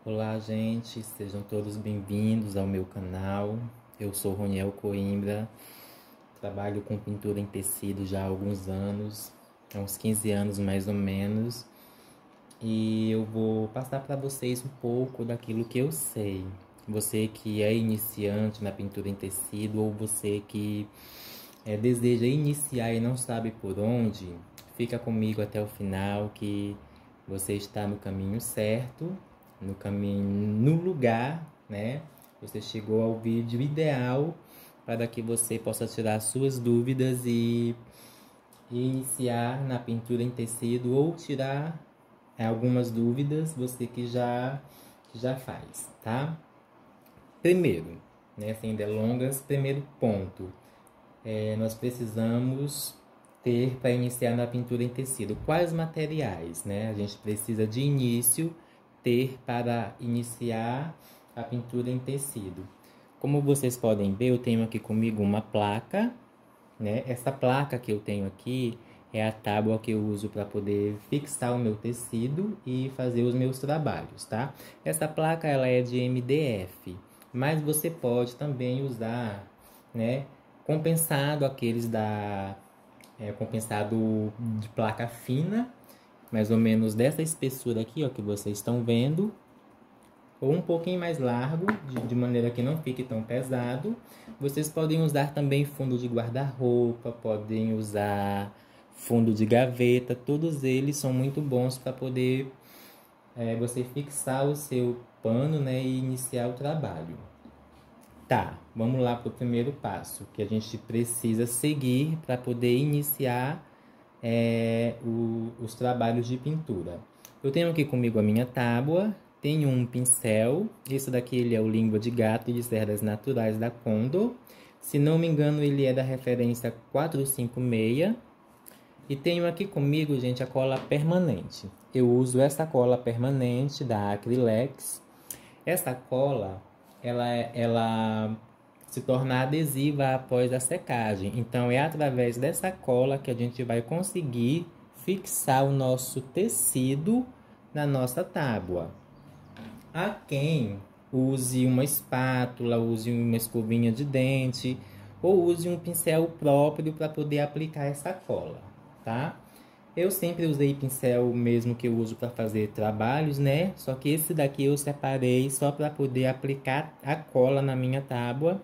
Olá, gente, sejam todos bem-vindos ao meu canal. Eu sou Roniel Coimbra, trabalho com pintura em tecido já há alguns anos, há uns 15 anos mais ou menos, e eu vou passar para vocês um pouco daquilo que eu sei. Você que é iniciante na pintura em tecido ou você que deseja iniciar e não sabe por onde, fica comigo até o final que você está no caminho certo, no caminho, no lugar, né? Você chegou ao vídeo ideal para que você possa tirar suas dúvidas e iniciar na pintura em tecido ou tirar algumas dúvidas, você que já faz, tá? Primeiro, né, sem delongas, primeiro ponto, nós precisamos ter para iniciar na pintura em tecido. Quais materiais, né? A gente precisa de início ter para iniciar a pintura em tecido. Como vocês podem ver, eu tenho aqui comigo uma placa, né? Essa placa que eu tenho aqui é a tábua que eu uso para poder fixar o meu tecido e fazer os meus trabalhos, tá? Essa placa ela é de MDF, mas você pode também usar, né, compensado aqueles compensado de placa fina, mais ou menos dessa espessura aqui, ó, que vocês estão vendo, ou um pouquinho mais largo, de maneira que não fique tão pesado. Vocês podem usar também fundo de guarda-roupa, podem usar fundo de gaveta, todos eles são muito bons para poder você fixar o seu pano, né, e iniciar o trabalho. Tá, vamos lá para o primeiro passo que a gente precisa seguir para poder iniciar os trabalhos de pintura. Eu tenho aqui comigo a minha tábua, tenho um pincel, esse daqui ele é o Língua de Gato de Cerdas Naturais da Condor, se não me engano ele é da referência 456, e tenho aqui comigo, gente, a cola permanente. Eu uso essa cola permanente da Acrylex. Essa cola, ela se torna adesiva após a secagem. Então, é através dessa cola que a gente vai conseguir fixar o nosso tecido na nossa tábua. Há quem use uma espátula, use uma escovinha de dente ou use um pincel próprio para poder aplicar essa cola, tá? Eu sempre usei pincel mesmo que eu uso para fazer trabalhos, né? Só que esse daqui eu separei só para poder aplicar a cola na minha tábua.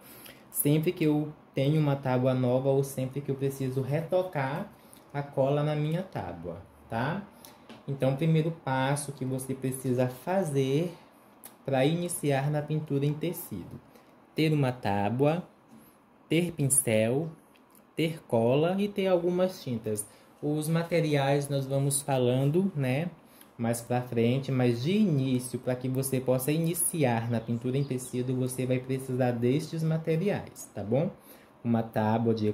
Sempre que eu tenho uma tábua nova ou sempre que eu preciso retocar a cola na minha tábua, tá? Então, o primeiro passo que você precisa fazer para iniciar na pintura em tecido: ter uma tábua, ter pincel, ter cola e ter algumas tintas. Os materiais nós vamos falando, né, mais pra frente, mas de início, para que você possa iniciar na pintura em tecido, você vai precisar destes materiais, tá bom? Uma tábua de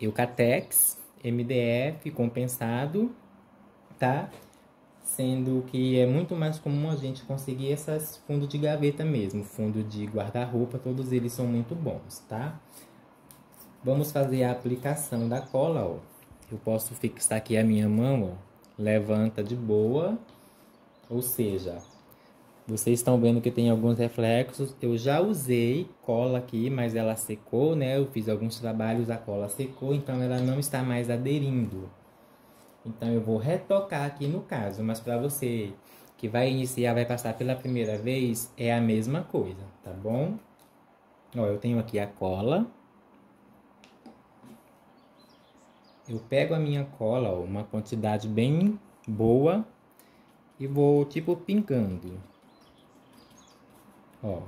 Eucatex, MDF compensado, tá? Sendo que é muito mais comum a gente conseguir esses fundos de gaveta mesmo, fundo de guarda-roupa, todos eles são muito bons, tá? Vamos fazer a aplicação da cola, ó. Eu posso fixar aqui a minha mão, ó, levanta de boa, ou seja, vocês estão vendo que tem alguns reflexos. Eu já usei cola aqui, mas ela secou, né? Eu fiz alguns trabalhos, a cola secou, então ela não está mais aderindo. Então eu vou retocar aqui no caso, mas para você que vai iniciar, vai passar pela primeira vez, é a mesma coisa, tá bom? Ó, eu tenho aqui a cola. Eu pego a minha cola, ó, uma quantidade bem boa, e vou tipo pingando. Ó.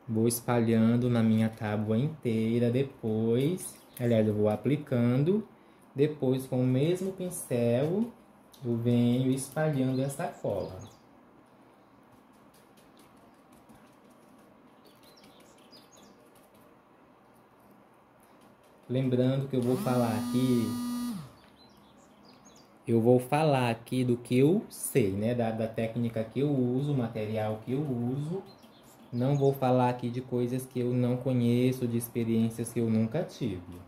Vou espalhando na minha tábua inteira depois. Aliás, eu vou aplicando. Depois, com o mesmo pincel, eu venho espalhando essa cola. Lembrando que eu vou falar aqui do que eu sei, né? Da técnica que eu uso, material que eu uso. Não vou falar aqui de coisas que eu não conheço, de experiências que eu nunca tive.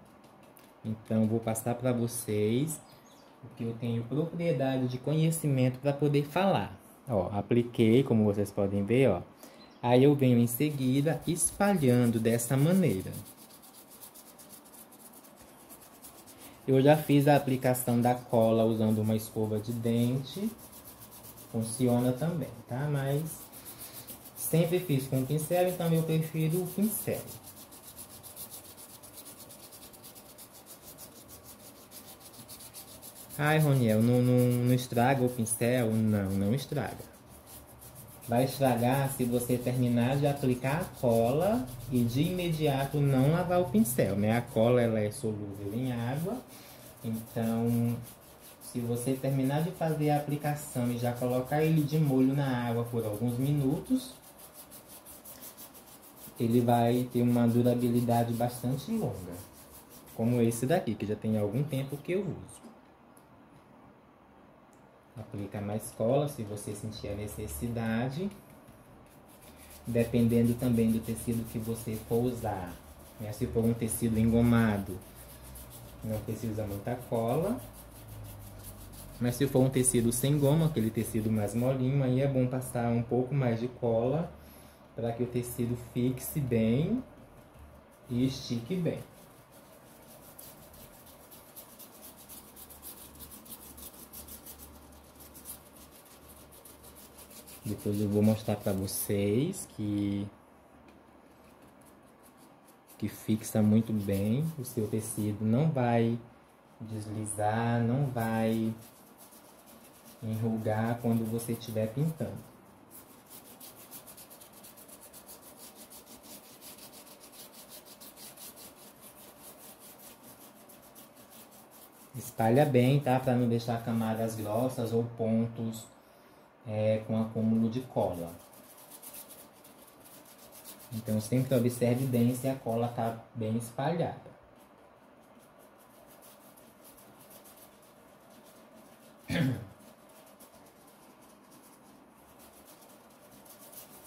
Então, vou passar para vocês porque eu tenho propriedade de conhecimento para poder falar. Ó, apliquei, como vocês podem ver, ó. Aí eu venho em seguida espalhando dessa maneira. Eu já fiz a aplicação da cola usando uma escova de dente. Funciona também, tá? Mas sempre fiz com pincel, então eu prefiro o pincel. Ai, Roniel, não estraga o pincel? Não, não estraga. Vai estragar se você terminar de aplicar a cola e de imediato não lavar o pincel, né? A cola ela é solúvel em água, então se você terminar de fazer a aplicação e já colocar ele de molho na água por alguns minutos, ele vai ter uma durabilidade bastante longa, como esse daqui, que já tem algum tempo que eu uso. Aplica mais cola se você sentir a necessidade, dependendo também do tecido que você for usar, né? Se for um tecido engomado, não precisa muita cola, mas se for um tecido sem goma, aquele tecido mais molinho, aí é bom passar um pouco mais de cola para que o tecido fixe bem e estique bem. Depois eu vou mostrar para vocês que fixa muito bem o seu tecido, não vai deslizar, não vai enrugar quando você estiver pintando. Espalha bem, tá? Para não deixar camadas grossas ou pontos com acúmulo de cola. Então sempre observe bem se a cola está bem espalhada.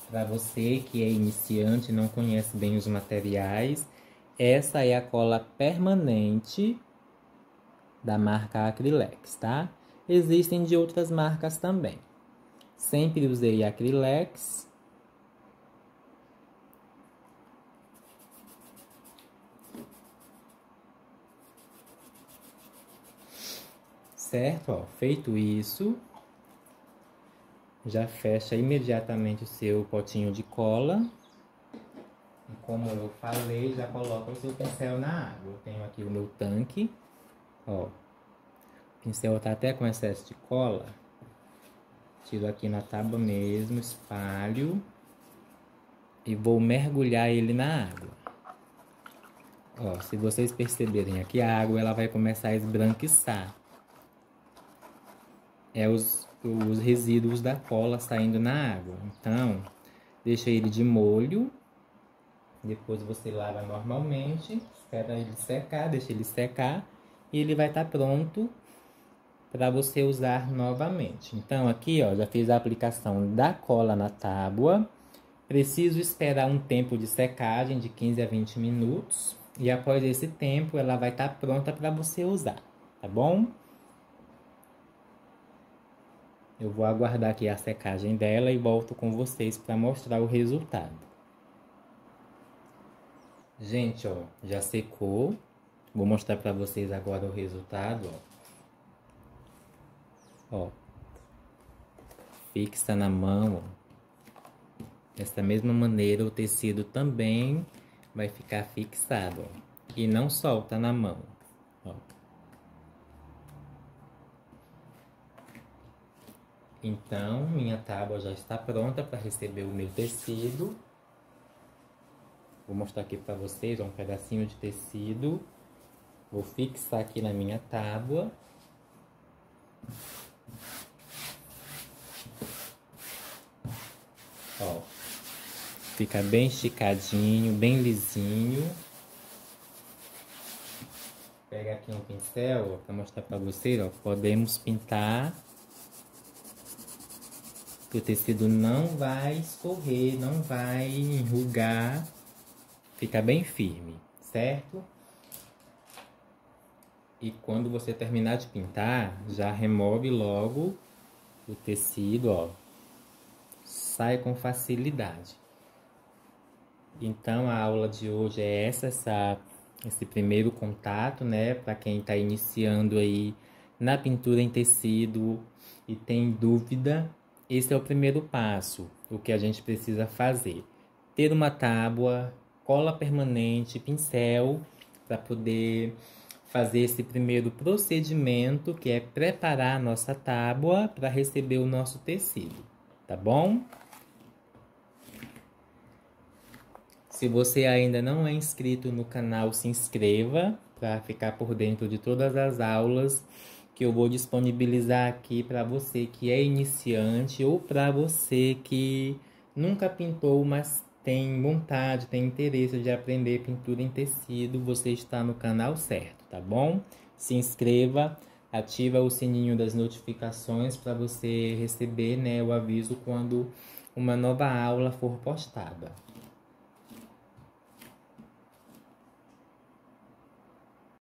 Para você que é iniciante e não conhece bem os materiais, essa é a cola permanente da marca Acrylex, tá? Existem de outras marcas também. Sempre usei Acrylex. Certo? Ó, feito isso, já fecha imediatamente o seu potinho de cola. E como eu falei, já coloca o seu pincel na água. Eu tenho aqui o meu tanque. Ó, o pincel tá até com excesso de cola. Tiro aqui na tábua mesmo, espalho e vou mergulhar ele na água. Ó, se vocês perceberem aqui, a água ela vai começar a esbranquiçar. É os resíduos da cola saindo na água. Então, deixa ele de molho. Depois você lava normalmente, espera ele secar, deixa ele secar e ele vai estar pronto para você usar novamente. Então aqui, ó, já fiz a aplicação da cola na tábua. Preciso esperar um tempo de secagem de 15 a 20 minutos. E após esse tempo, ela vai estar pronta para você usar, tá bom? Eu vou aguardar aqui a secagem dela e volto com vocês para mostrar o resultado. Gente, ó, já secou. Vou mostrar para vocês agora o resultado, ó. Ó, fixa na mão, ó. Dessa mesma maneira o tecido também vai ficar fixado, ó, e não solta na mão, ó. Então, minha tábua já está pronta para receber o meu tecido. Vou mostrar aqui para vocês, ó, um pedacinho de tecido. Vou fixar aqui na minha tábua. Ó, fica bem esticadinho, bem lisinho. Pega aqui um pincel para mostrar para vocês, ó, podemos pintar. O tecido não vai escorrer, não vai enrugar, fica bem firme, certo? E quando você terminar de pintar, já remove logo o tecido, ó. Sai com facilidade. Então a aula de hoje é esse primeiro contato, né? Para quem está iniciando aí na pintura em tecido e tem dúvida, esse é o primeiro passo. O que a gente precisa fazer: ter uma tábua, cola permanente, pincel, para poder fazer esse primeiro procedimento, que é preparar a nossa tábua para receber o nosso tecido, tá bom? Se você ainda não é inscrito no canal, se inscreva para ficar por dentro de todas as aulas que eu vou disponibilizar aqui para você que é iniciante ou para você que nunca pintou, mas tem vontade, tem interesse de aprender pintura em tecido. Você está no canal certo, tá bom? Se inscreva, ativa o sininho das notificações para você receber, né, o aviso quando uma nova aula for postada.